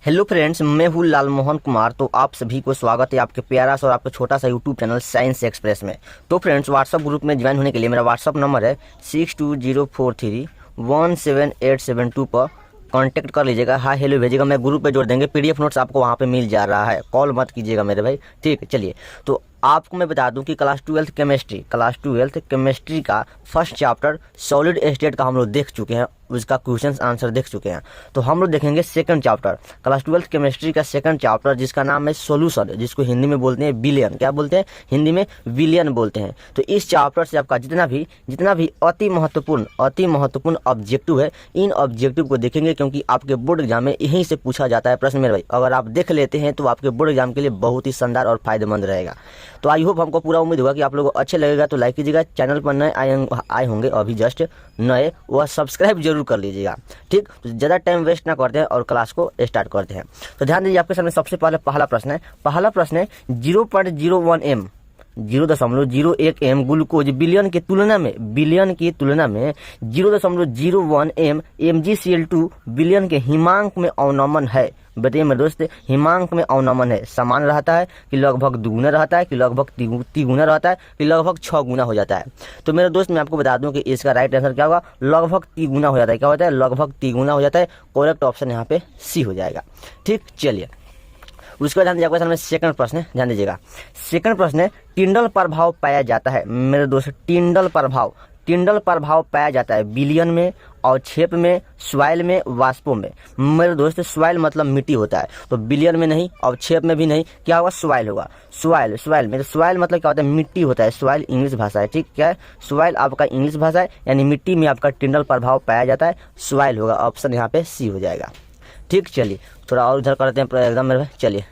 Hello friends, मैं हूँ लाल मोहन कुमार। तो आप सभी को स्वागत है आपके प्यारा सा और आपका छोटा सा यूट्यूब चैनल साइंस एक्सप्रेस में। तो फ्रेंड्स, व्हाट्सअप ग्रुप में ज्वाइन होने के लिए मेरा व्हाट्सअप नंबर है 6204317872 पर कांटेक्ट कर लीजिएगा। हाय हेलो भेजिएगा, मैं ग्रुप पे जोड़ देंगे। पीडीएफ नोट्स आपको वहाँ पे मिल जा रहा है। कॉल मत कीजिएगा मेरे भाई, ठीक है। चलिए, तो आपको मैं बता दूं कि क्लास ट्वेल्थ केमिस्ट्री का फर्स्ट चैप्टर सॉलिड स्टेट का हम लोग देख चुके हैं, उसका क्वेश्चन आंसर देख चुके हैं। तो हम लोग देखेंगे सेकंड चैप्टर, क्लास 12 केमिस्ट्री का सेकंड चैप्टर, जिसका नाम है सॉल्यूशन, जिसको हिंदी में बोलते हैं विलियन। क्या बोलते हैं हिंदी में? विलियन बोलते हैं। तो इस चैप्टर से आपका जितना भी अति महत्वपूर्ण ऑब्जेक्टिव है, इन ऑब्जेक्टिव को देखेंगे, क्योंकि आपके बोर्ड एग्जाम में यहीं से पूछा जाता है प्रश्न मेरे भाई। अगर आप देख लेते हैं तो आपके बोर्ड एग्जाम के लिए बहुत ही शानदार और फायदेमंद रहेगा। तो आई होप, हमको पूरा उम्मीद होगा कि आप लोगों को अच्छे लगेगा। तो लाइक कीजिएगा, चैनल पर नए आए होंगे अभी जस्ट नए, वह सब्सक्राइब जरूर कर लीजिएगा, ठीक। तो ज़्यादा टाइम वेस्ट ना करते हैं और क्लास को स्टार्ट करते हैं। तो ध्यान दीजिए, आपके सामने सबसे पहले पहला प्रश्न है 0.01 0.01 ग्लूकोज बिलियन की तुलना में 0.01 MgCl2 बिलियन के हिमांक में अवनमन है। बताइए मेरे दोस्त, हिमांक में अवनमन है, समान रहता है कि लगभग दुगुना रहता है कि लगभग तिगुना रहता है कि लगभग 6 गुना हो जाता है? तो मेरे दोस्त, मैं आपको बता दूं कि इसका राइट आंसर क्या होगा? लगभग तिगुना हो जाता है। क्या होता है? लगभग तिगुना हो जाता है। करेक्ट ऑप्शन यहाँ पे सी हो जाएगा, ठीक। चलिए, उसके बाद ध्यान दीजिए, आपके सामने सेकंड प्रश्न है, ध्यान दीजिएगा। सेकंड प्रश्न है, टिंडल प्रभाव पाया जाता है। मेरे दोस्त, टिंडल प्रभाव पाया जाता है बिलियन में, अवक्षेप में, सॉइल में, वाष्पों में। मेरे दोस्त, सॉइल मतलब मिट्टी होता है, तो बिलियन में नहीं, अवक्षेप में भी नहीं, क्या होगा? सॉइल होगा। सॉइल मेरे सॉइल मतलब क्या होता है? मिट्टी होता है। सॉइल इंग्लिश भाषा है, ठीक। क्या है? सॉइल आपका इंग्लिश भाषा है, यानी मिट्टी में आपका टिंडल प्रभाव पाया जाता है, सॉइल होगा। ऑप्शन यहाँ पे सी हो जाएगा, ठीक। चलिए, थोड़ा और उधर करते हैं एकदम मेरे। चलिए,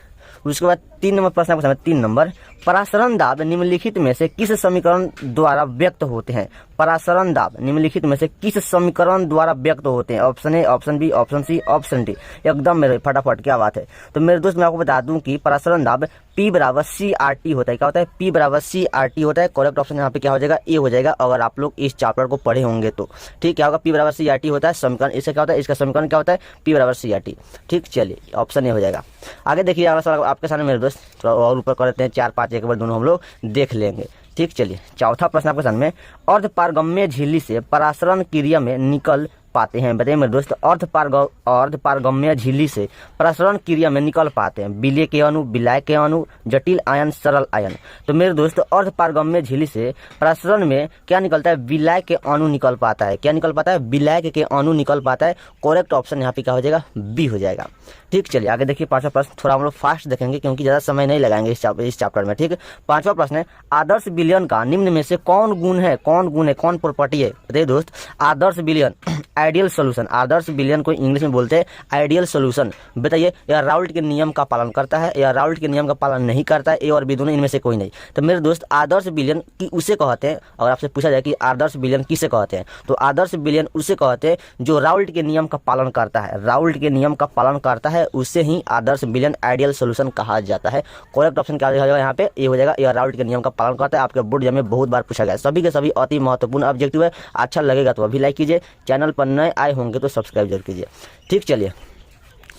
उसके बाद 3 नंबर प्रश्न आपको समझ। 3 नंबर, परासरण दाब निम्नलिखित में से किस समीकरण द्वारा व्यक्त होते हैं? परासरण दाब निम्नलिखित में से किस समीकरण द्वारा व्यक्त होते हैं? Option A, option B, option C, option D. एकदम मेरे फटाफट, क्या बात है। तो मेरे दोस्त, मैं आपको बता दूं कि परासरण दाब P बराबर CRT होता है। क्या होता है? P बराबर CRT होता है। करेक्ट ऑप्शन यहाँ पे क्या हो जाएगा? ए हो जाएगा, अगर आप लोग इस चैप्टर को पढ़े होंगे तो, ठीक। क्या होगा? P बराबर CRT होता है समीकरण। इससे क्या होता है? इसका समीकरण क्या होता है? P बराबर CRT, ठीक। चलिए, ऑप्शन ए हो जाएगा। आगे देखिए, आपके सामने मेरे दोस्त, थोड़ा और ऊपर कर लेते हैं, 4 5 एक बार दोनों हम लोग देख लेंगे, ठीक। चलिए, चौथा प्रश्न आपके सामने, अर्धपारगम्य झिल्ली से परासरण क्रिया में निकल पाते हैं। बताइए मेरे दोस्त, अर्धपारगम्य झिल्ली से परासरण क्रिया में निकल पाते हैं विलेय के अणु, विलायक के अणु, जटिल आयन, सरल आयन। तो मेरे दोस्त, अर्धपारगम्य झिल्ली से परासरण में क्या निकलता है? विलायक के अणु निकल पाता है। क्या निकल पाता है? विलायक के अणु निकल पाता है। करेक्ट ऑप्शन यहाँ पे क्या हो जाएगा? बी हो जाएगा, ठीक। चलिए, आगे देखिए, 5वां प्रश्न थोड़ा हम लोग फास्ट देखेंगे, क्योंकि ज्यादा समय नहीं लगाएंगे इस चैप्टर में, ठीक। 5वां प्रश्न है, आदर्श विलयन का निम्न में से कौन गुण है, कौन प्रॉपर्टी है? बताइए दोस्त, आदर्श विलयन, आइडियल सोल्यूशन। आदर्श विलयन को इंग्लिश में बोलते हैं आइडियल सोल्यूशन। बताइए, यह राउल्ट के नियम का पालन करता है या राउल्ट के नियम का पालन नहीं करता है? ए और बी दोनों, इनमें से कोई नहीं। तो मेरे दोस्त, आदर्श विलयन की उसे कहते हैं, अगर आपसे पूछा जाए कि आदर्श विलयन किसे कहते हैं, तो आदर्श विलयन उसे कहते हैं जो राउल्ट के नियम का पालन करता है। राउल्ट के नियम का पालन करता है, उससे ही आदर्श विलयन आइडियल सोल्यूशन कहा जाता है। करेक्ट ऑप्शन क्या हो जाएगा यहाँ पे? ए हो जाएगा। यह राउल्ट के नियम का पालन करता है। आपके बोर्ड एग्जाम में बहुत बार पूछा गया। सभी के सभी अति महत्वपूर्ण ऑब्जेक्टिव है। अच्छा लगेगा तो अभी लाइक कीजिए, चैनल पर नए आए होंगे तो सब्सक्राइब जरूर कीजिए, ठीक। चलिए,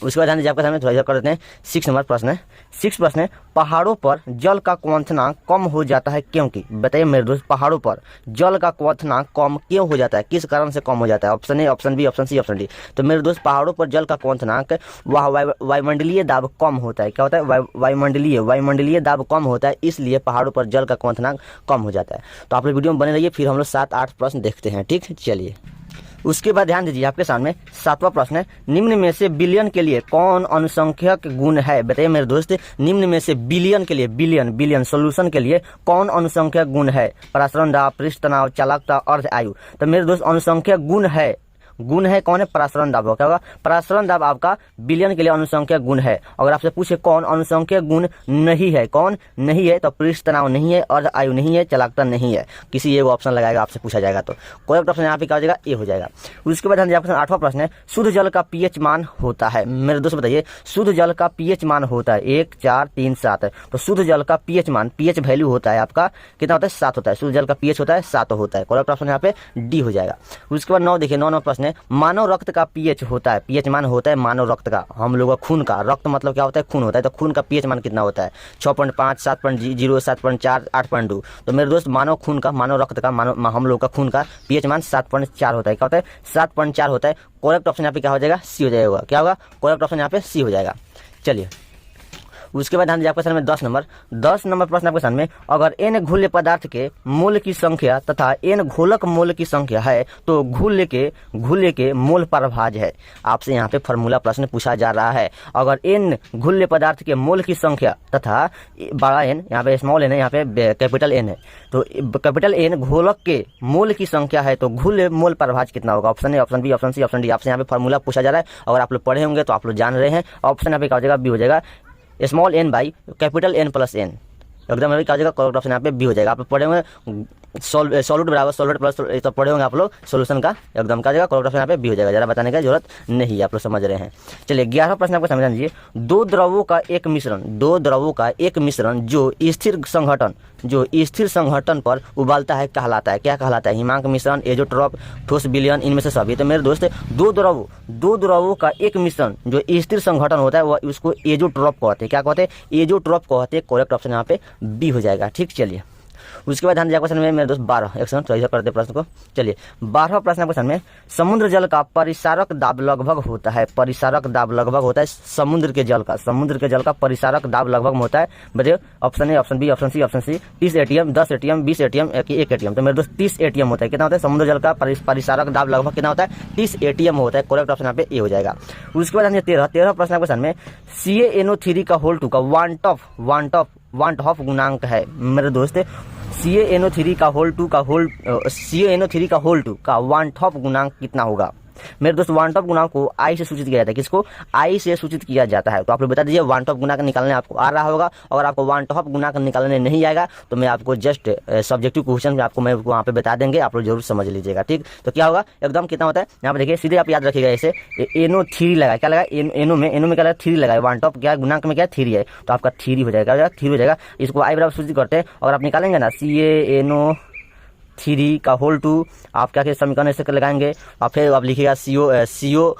उसके बाद ध्यान दीजिए, आपके सामने थोड़ा इधर कर देते हैं। 6 नंबर प्रश्न है। 6 प्रश्न है, पहाड़ों पर जल का क्वथनांक कम हो जाता है क्योंकि? बताइए मेरे दोस्त, पहाड़ों पर जल का क्वथनांक कम क्यों हो जाता है? किस कारण से कम हो जाता है? Option A, option B, option C, option D. तो मेरे दोस्त, पहाड़ों पर जल का क्वथनांक, वह वायुमंडलीय दाब कम होता है। क्या होता है? वायुमंडलीय दाब कम होता है, इसलिए पहाड़ों पर जल का क्वथनांक कम हो जाता है। तो आप लोग वीडियो में बने रहिए, फिर हम लोग 7 8 प्रश्न देखते हैं, ठीक। चलिए, उसके बाद ध्यान दीजिए, आपके सामने 7वां प्रश्न है, निम्न में से बिलियन के लिए कौन अनुसंख्यक गुण है? बताइए मेरे दोस्त, निम्न में से बिलियन के लिए, बिलियन सोल्यूशन के लिए कौन अनुसंख्यक गुण है? परासरण दाब, पृष्ठ तनाव, चालकता, अर्ध आयु। तो मेरे दोस्त, अनुसंख्यक गुण है कौन है? परासरण दाब। क्या होगा? परासरण दाब आपका बिलियन के लिए अनुसंख्यक गुण है। अगर आपसे पूछे कौन अनुसंख्यक गुण नहीं है, कौन नहीं है, तो पृष्ठ तनाव नहीं है, अर्ध आयु नहीं है, चालकता नहीं है। किसी एक ऑप्शन लगाएगा, आपसे पूछा जाएगा तो करेक्ट ऑप्शन यहाँ पे क्या हो जाएगा? ए हो जाएगा। उसके बाद आपका 8वां प्रश्न है, शुद्ध जल का पीएच मान होता है। मेरे दोस्त बताइए, शुद्ध जल का पीएच मान होता है 1 4 3 7। तो शुद्ध जल का पीएच मान, पीएच वैल्यू होता है आपका कितना होता है? 7 होता है। शुद्ध जल का पीएच होता है 7 होता है। करेक्ट ऑप्शन यहाँ पे डी हो जाएगा। उसके बाद 9 देखिए, 9 प्रश्न प्रश्न है, मानव रक्त का पीएच होता है, पीएच मान होता है मानव रक्त का, हम लोगों का खून का, रक्त मतलब क्या होता है, खून होता है, तो खून का पीएच मान कितना होता है, 6.5, 7.0, 7.4, 8.2। तो मेरे दोस्त मानव खून का, मानव रक्त का, मानव हम लोग का खून का पीएच मान 7.4 होता है। क्या होता है, 7.4 होता है। करेक्ट ऑप्शन यहाँ पे क्या हो जाएगा, सी हो जाएगा। क्या होगा, करेक्ट ऑप्शन यहाँ पे सी हो जाएगा। चलिए उसके बाद ध्यान दीजिए आपके सामने 10 नंबर प्रश्न आपके सामने, अगर n घुल्य पदार्थ के मोल की संख्या तथा n घोलक मोल की संख्या है तो घुल्य के मोल परभाज है। आपसे यहाँ पे फॉर्मूला प्रश्न पूछा जा रहा है। अगर n घुल्य पदार्थ के मोल की संख्या तथा बड़ा n, यहाँ पे स्मॉल n है, यहाँ पे कैपिटल n है, तो कैपिटल n घोलक के मोल की संख्या है तो घुल्य मोल परभाज कितना होगा। Option A, option B, option C, option D. आपसे यहाँ पे फॉर्मूला पूछा जा रहा है। अगर आप लोग पढ़े होंगे तो आप लोग जान रहे हैं। ऑप्शन यहाँ पे क्या हो जाएगा, बी हो जाएगा, small n by capital n plus n। एकदम क्या हो जाएगा, करेक्ट ऑप्शन यहाँ पे बी हो जाएगा। आप लोग पढ़े होंगे सॉल्यूट बराबर सॉल्वेट प्लस, तो पढ़े होंगे आप लोग सोल्यूशन का, एकदम क्या हो जाएगा, करेक्ट ऑप्शन यहाँ पे बी हो जाएगा। जरा बताने की जरूरत नहीं है, आप लोग समझ रहे हैं। चलिए 11वां प्रश्न आपको समझ लीजिए, दो द्रवों का एक मिश्रण जो स्थिर संघटन पर उबालता है कहलाता है, क्या कहलाता है, हिमांक मिश्रण, एजोट्रॉप, ठोस विलयन, इनमें से सभी। तो मेरे दोस्त दो द्रवों का एक मिश्रण जो स्थिर संघटन होता है वह उसको एजोट्रॉप कहते हैं। क्या कहते हैं, एजोट्रॉप कहते हैं। करेक्ट ऑप्शन यहाँ पे बी हो जाएगा। ठीक, चलिए उसके बाद ध्यान दीजिए क्वेश्चन में मेरे दोस्त 12 एक सेकंड तो करते प्रश्न को। चलिए 12वां प्रश्न क्वेश्चन में, समुद्र जल का परिसारक दाब लगभग होता है, परिसारक दाब लगभग होता है समुद्र के जल का परिसारक दाब लगभग होता है। बताइए option A, option B, option C, option C. 30 ATM, 10 ATM, 20 ATM, 1 ATM। तो मेरे दोस्त 30 ATM होता है। कितना होता है, समुद्र जल का परिसारक दाब लगभग कितना होता है, 30 ATM होता है। करेक्ट ऑप्शन यहाँ पे ए हो जाएगा। उसके बाद 13वां प्रश्न क्वेश्चन में, CaNO3 का होल 2 का वांट ऑफ गुणांक है। मेरे दोस्त CaNO3 का होल 2 का वांट ऑफ गुणांक कितना होगा। मेरे दोस्त वांट ऑफ गुणांक को आई से सूचित किया जाता है। किसको, आई से सूचित किया जाता है। तो आप लोग बता दीजिए वांट ऑफ गुणांक निकालने आपको आ रहा होगा। अगर आपको वांट ऑफ गुणांक निकालने नहीं आएगा तो मैं आपको जस्ट सब्जेक्टिव क्वेश्चन में आपको मैं वहाँ पे बता देंगे, आप लोग जरूर समझ लीजिएगा। ठीक, तो क्या होगा, एकदम कितना होता है यहाँ पे देखिए, सीधे आप याद रखिएगा। ऐसे NO3 लगा, क्या लगा, एनो में क्या लगा, 3 लगा। वांट ऑफ क्या गुणांक में क्या 3 है, तो आपका 3 हो जाएगा, 3 हो जाएगा। इसको आई बराबर सूचित करते हैं। अगर आप निकालेंगे ना CaNO3 का होल 2, आप क्या समीकरण ऐसे लगाएंगे, और फिर आप लिखिएगा CaCa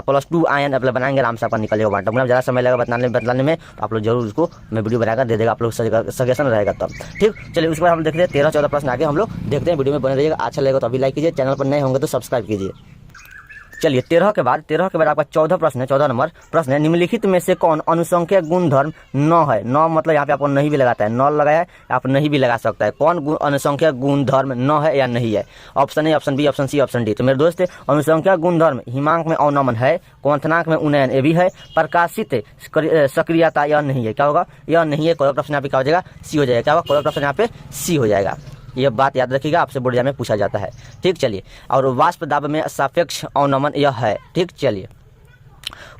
प्लस 2 आयन आप बनाएंगे, आराम से आपका निकलेगा वांट ऑफ गुणांक। ज़्यादा समय लगेगा बताने में, तो आप लोग जरूर उसको मैं वीडियो बनाकर दे देगा, आप लोग सजेशन रहेगा तब। ठीक, चलिए उसके बाद हम देखते हैं 13-14 प्रश्न आगे हम लोग देखते हैं। वीडियो में बने रहिएगा। अच्छा लगेगा तो अभी लाइक कीजिए, चैनल पर नए होंगे तो सब्सक्राइब कीजिए। चलिए 13 के बाद आपका 14 नंबर प्रश्न है, निम्नलिखित में से कौन अनुसंख्यक गुणधर्म न है। न मतलब यहाँ पे आपको नहीं भी लगाता है, न लगाया है, आप नहीं भी लगा सकता है। कौन अनुसंख्यक गुणधर्म न है या नहीं है। Option A, option B, option C, option D. तो मेरे दोस्त अनुसंख्यक गुणधर्म हिमांक में अवनमन है, क्वथनांक में उन्नयन ये भी है, प्रकाशित सक्रियता यह नहीं है। क्या होगा, यह नहीं है। करेक्ट ऑप्शन यहाँ पे क्या हो जाएगा, सी हो जाएगा। क्या होगा, करेक्ट ऑप्शन यहाँ पे सी हो जाएगा। ये बात याद रखिएगा, आपसे बोर्ड एग्जाम में पूछा जाता है। ठीक, चलिए और वाष्प दाब में सापेक्ष अवनमन यह है। ठीक, चलिए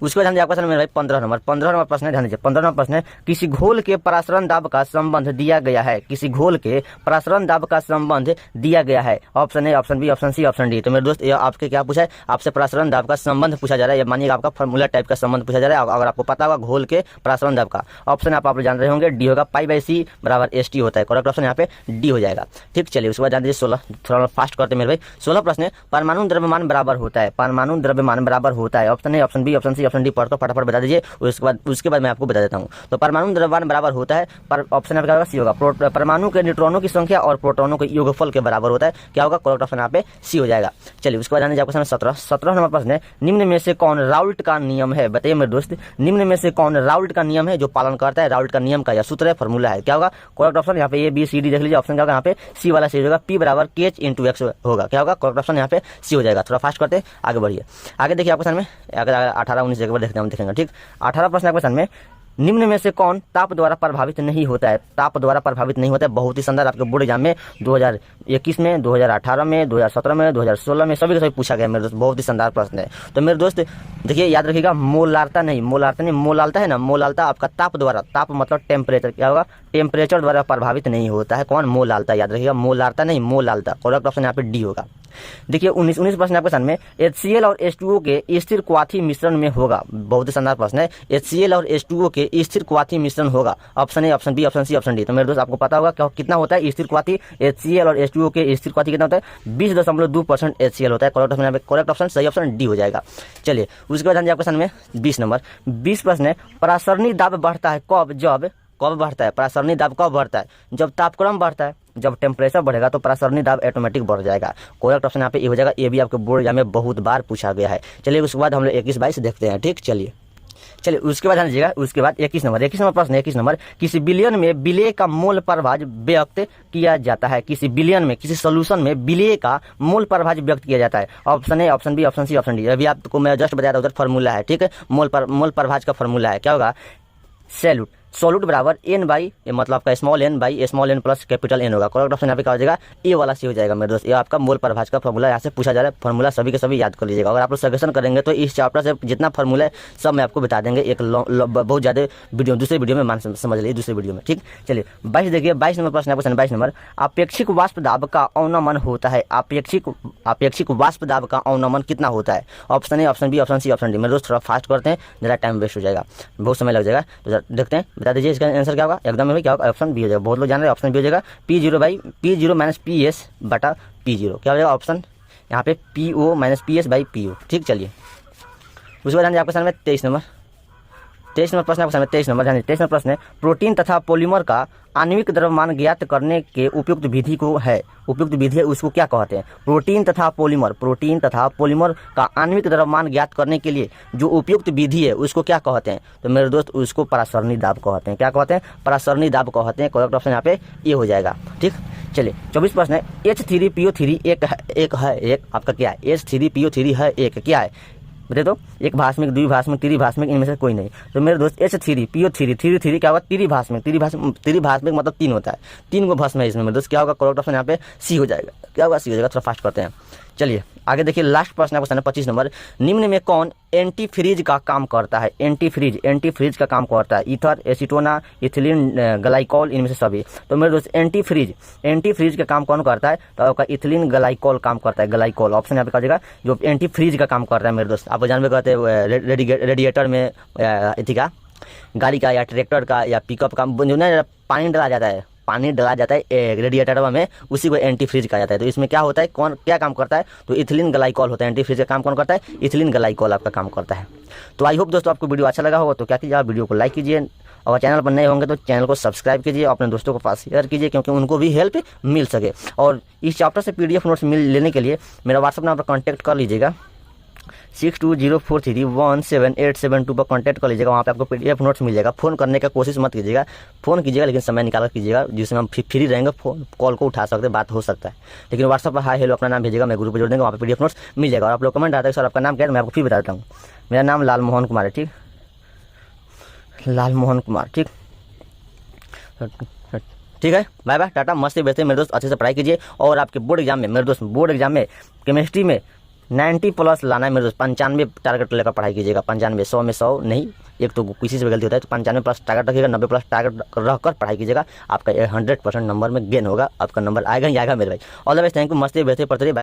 उसके बाद ध्यान दीजिए क्वेश्चन मेरा 15 नंबर प्रश्न है। ध्यान दीजिए 15 नंबर प्रश्न है, किसी घोल के परासरण दाब का संबंध दिया गया है। किसी घोल के परासरण दाब का संबंध दिया गया है। Option A, option B, option C, option D. तो मेरे दोस्त ये आपके क्या पूछा है, आपसे परासरण दाब का संबंध पूछा जा रहा है। ये मानिएगा आपका फॉर्मूला टाइप का संबंध पूछा जा रहा है। अगर आपको पता होगा घोल के परासरण दाब का, ऑप्शन आप लोग जान रहे होंगे, डी होगा, π/c बराबर ST होता है। करेक्ट ऑप्शन यहाँ पे डी हो जाएगा। ठीक, चलिए उसके बाद जान दीजिए 16, थोड़ा फास्ट करते मेरे भाई। 16 प्रश्न है, परमाणु द्रव्यमान बराबर होता है। परमाणु द्रव्यमान बराबर होता है। Option A, option B, option C, option D. तो फटाफट बता दीजिए, उसके बाद मैं आपको बता देता हूं। तो परमाणु द्रव्यमान बराबर होता है, पर ऑप्शन यहाँ पे क्या होगा, सी होगा। परमाणु के न्यूट्रॉनों की संख्या और प्रोटॉनों के योगफल के बराबर होता है। क्या होगा, करेक्ट ऑप्शन यहाँ पे सी हो जाएगा। चलिए उसके बाद आने जाएगा 17 नंबर प्रश्न है, निम्न में से कौन राउल्ट का नियम है। बताइए मेरे दोस्त, निम्न में से कौन राउल्ट का नियम है जो पालन करता है। राउल्ट का नियम का यह सूत्र है, फॉर्मूला है। क्या होगा, करेक्ट ऑप्शन यहाँ पे A, B, C, D देख लीजिए। ऑप्शन क्या होगा, यहाँ पे सी वाला सी होगा, P बराबर KH/X होगा। क्या होगा, करेक्ट ऑप्शन यहाँ पे सी हो जाएगा। थोड़ा फास्ट करते आगे बढ़िए। आगे देखिए आपके सामने अगर 18-19 जगह पर देखते हैं, देखेंगे। ठीक, 18 प्रश्न क्वेश्चन में, निम्न में से कौन ताप द्वारा प्रभावित नहीं होता है। ताप द्वारा प्रभावित नहीं होता है, बहुत ही शानदार। आपके बोर्ड एग्जाम में 2021 में, 2018 में, 2017 में, 2016 में सभी का सभी पूछा गया मेरे दोस्त। बहुत ही शानदार प्रश्न है। तो मेरे दोस्त देखिए याद रखिएगा, मोलालता है ना, मोलालता आपका ताप द्वारा, ताप मतलब टेम्परेचर, क्या होगा, टेम्परेचर द्वारा प्रभावित नहीं होता है। कौन, मोलालता। याद रखिएगा, मोलालता नहीं, मोलालता। करेक्ट ऑप्शन यहाँ पे डी होगा। देखिए 19 प्रश्न आपके सामने, HCl और H2O के स्थिर क्वाथी मिश्रण में होगा। बहुत ही शानदार प्रश्न है। HCl और H2O के स्थिर क्वाथी मिश्रण होगा। Option A, option B, option C, option D. तो मेरे दोस्त आपको पता होगा कितना होता है स्थिर क्वाथी HCl और H2O के स्थिर क्वाथी कितना होता है 20.2% HCl होता है। करेक्ट ऑप्शन सही ऑप्शन डी हो जाएगा। चलिए उसके बाद आपके क्वेश्चन में 20 नंबर 20 प्रश्न है, परासरणी दाब बढ़ता है कब बढ़ता है? परासरणी दाब कब बढ़ता है? जब तापक्रम बढ़ता है। जब टेम्परेचर बढ़ेगा तो परासरणी दाब ऑटोमेटिक बढ़ जाएगा। करेक्ट ऑप्शन यहाँ पे ये हो जाएगा। ये भी आपके बोर्ड एग्जाम में बहुत बार पूछा गया है। चलिए उसके बाद हम लोग 21-22 देखते हैं। ठीक, चलिए उसके बाद लीजिएगा। उसके बाद 21 नंबर प्रश्न 21 नंबर, किसी बिलियन में विलेय का मोल प्रभाज व्यक्त किया जाता है। किसी बिलियन में, किसी सोल्यूशन में विलेय का मोल प्रभाज व्यक्त किया जाता है। Option A, option B, option C, option D. अभी आपको मैं जस्ट बताया था उधर फॉर्मूला है। ठीक है, मोल प्रभाज का फॉर्मूला है, क्या होगा? सोल्यूट बराबर n बाई, मतलब आपका small n by small n plus capital N होगा। करेक्ट ऑप्शन यहाँ पे क्या हो जाएगा? ए वाला सी हो जाएगा मेरे दोस्त। ये आपका मोल प्रभाज का फॉर्मूला यहाँ से पूछा जा रहा है। फॉर्मूला सभी के सभी याद कर लीजिएगा। अगर आप लोग सजेशन करेंगे तो इस चैप्टर से जितना फॉर्मूला है सब मैं आपको बता देंगे एक बहुत ज़्यादा वीडियो, दूसरे वीडियो में समझ लीजिए, दूसरे वीडियो में। ठीक, चलिए 22 देखिए। 22 नंबर प्रश्न क्वेश्चन 22 नंबर, अपेक्षिक वाष्प दाब का अवनमन होता है। अपेक्षिक वाष्प दाब का अवनमन कितना होता है? Option A, option B, option C, option D. मेरे दोस्त थोड़ा फास्ट करते हैं, ज़रा टाइम वेस्ट हो जाएगा, बहुत समय लग जाएगा। तो देखते हैं, बता दीजिए इसका आंसर क्या होगा? एकदम क्या होगा? ऑप्शन बी हो जाएगा। बहुत लोग जान रहे हैं ऑप्शन बी हो जाएगा। P0 माइनस PS बटा P0 क्या हो जाएगा? ऑप्शन यहाँ पे PO minus PS by PO। ठीक, चलिए उसके बाद आपके सामने 23 नंबर प्रश्न आपके सामने 23 नंबर प्रश्न है, प्रोटीन तथा पॉलीमर का आणविक द्रव्यमान ज्ञात करने के उपयुक्त विधि है उसको क्या कहते हैं? प्रोटीन तथा पॉलीमर का आणविक द्रव्यमान ज्ञात करने के लिए जो उपयुक्त विधि है उसको क्या कहते हैं? तो मेरे दोस्त उसको परासरणी दाब कहते हैं। क्या कहते हैं? परासरणी दाब कहते हैं। करेक्ट ऑप्शन यहाँ पे ये हो जाएगा। ठीक, चलिए 24 प्रश्न है, H3PO3 एक है आपका क्या है? H3PO3 है एक, क्या है बता दो? एक भास्मिक, द्विभास्मिक, त्रिभास्मिक, इनमें से कोई नहीं। तो मेरे दोस्त H3PO3 क्या होगा? त्रिभास्मिक मतलब 3 होता है, 3 को भस्म है इसमें। मेरे दोस्त क्या होगा? करेक्ट ऑप्शन यहाँ पे सी हो जाएगा। क्या होगा? सी हो जाएगा। थोड़ा फास्ट करते हैं। चलिए आगे देखिए, लास्ट प्रश्न आपको सामने 25 नंबर, निम्न में कौन एंटी फ्रीज का काम करता है? एंटी फ्रीज का काम करता है। ईथर, एसीटोना, इथिलीन ग्लाइकॉल, इनमें से सभी। तो मेरे दोस्त एंटी फ्रीज का काम कौन करता है? तो आपका इथिलीन ग्लाइकॉल काम करता है। ग्लाइकॉल ऑप्शन यहाँ पे कहा जाएगा जो एंटी फ्रीज का काम करता है। मेरे दोस्त आप जानवे कहते हैं रेडिएटर में इथी का गाड़ी का या ट्रैक्टर का या पिकअप का जो ना पानी डाला जाता है रेडिएटर में, उसी को एंटी फ्रीज कहा जाता है। तो इसमें क्या होता है, कौन क्या काम करता है? तो इथिलीन ग्लाइकॉल होता है। एंटी फ्रीज का काम कौन करता है? इथिलीन ग्लाइकॉल आपका काम करता है। तो आई होप दोस्तों आपको वीडियो अच्छा लगा होगा। तो क्या कीजिए, आप वीडियो को लाइक कीजिए, और चैनल पर नए होंगे तो चैनल को सब्सक्राइब कीजिए, अपने दोस्तों को पास शेयर कीजिए क्योंकि उनको भी हेल्प मिल सके। और इस चैप्टर से PDF नोट्स लेने के लिए मेरा व्हाट्सअप नंबर पर कॉन्टैक्ट कर लीजिएगा, 6204317872 पर कॉन्टैक्ट कर लीजिएगा। वहाँ पे आपको PDF नोट्स मिल जाएगा। फ़ोन करने का कोशिश मत कीजिएगा, फ़ोन कीजिएगा लेकिन समय निकाल कर कीजिएगा जिसमें हम फ्री रहेंगे, कॉल को उठा सकते, बात हो सकता है। लेकिन व्हाट्सअप पर हाय हेलो अपना नाम भेजिएगा, मैं ग्रुप पर जोड़ देंगे, वहाँ पे PDF नोट्स मिल जाएगा। और आप लोग कमेंट आता है सर आपका नाम क्या है? मैं आपको फिर बताता हूँ। मेरा नाम लाल मोहन कुमार है। ठीक, लाल मोहन कुमार। ठीक है, बाय बाय, टाटा, मस्त बेहतर मेरे दोस्त, अच्छे से पढ़ाई कीजिए। और आपके बोर्ड एग्जाम में मेरे दोस्त, बोर्ड एग्जाम में केमिस्ट्री में 90 प्लस लाना है मेरे दोस्त। 95 टारगेट लेकर पढ़ाई कीजिएगा। 95, 100 में 100 नहीं, एक तो किसी से गलती होता है। तो 95 प्लस टारगेट रखिएगा, 90 प्लस टारगेट रहकर पढ़ाई कीजिएगा। आपका 100% नंबर में गेन होगा, आपका नंबर आएगा ही आएगा मेरे भाई। All the best, thank you, मस्त बेहतर पढ़ते रहिए।